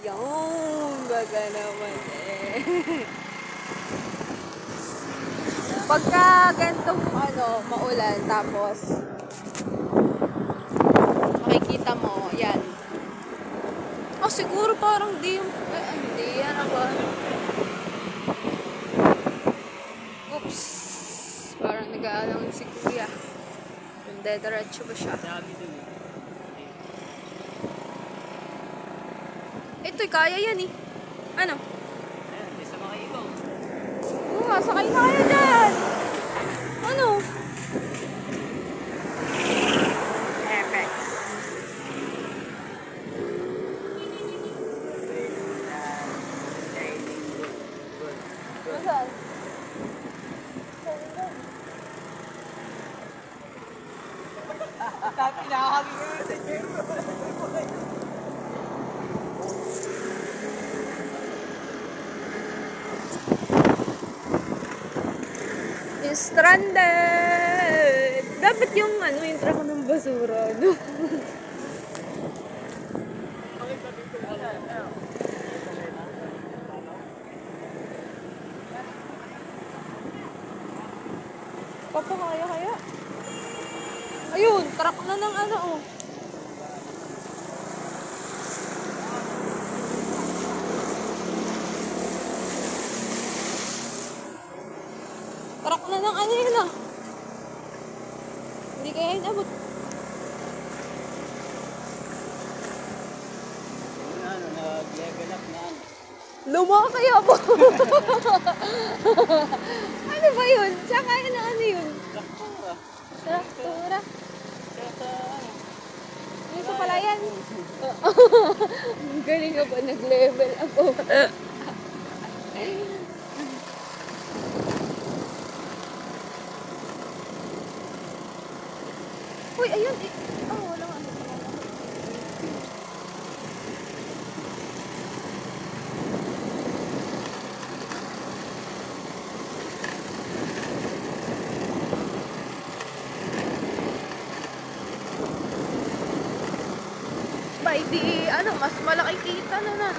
Yung baga naman eh. Pagka gantong maulan tapos makikita mo, yan. Oh, siguro parang di yung, hindi yan ako. Oops. Parang nag-aalang si Kuya. Hindi, diretso ba siya? Ito'y kaya yan eh. Ano? Ayan, may sa mga ilaw. Oo, sakay na kaya dyan. Ano? Perfect. Saan? Tapi nakakagigil sa Jero. Stranded! Dapat yung yung truck ng basura, no? Papakaya kaya? Ayun, truck na ng oh. Truck na ng yun ah. Hindi kaya inabot. Nag-level up na. Luma kaya po. Ano ba yun? Tsaka yun? Traktura. Traktura. Kaya Yung sa palayan. Galing ka ba? Nag-level ako. Uy, ayun. Walang ano. By the, mas malaki kita na.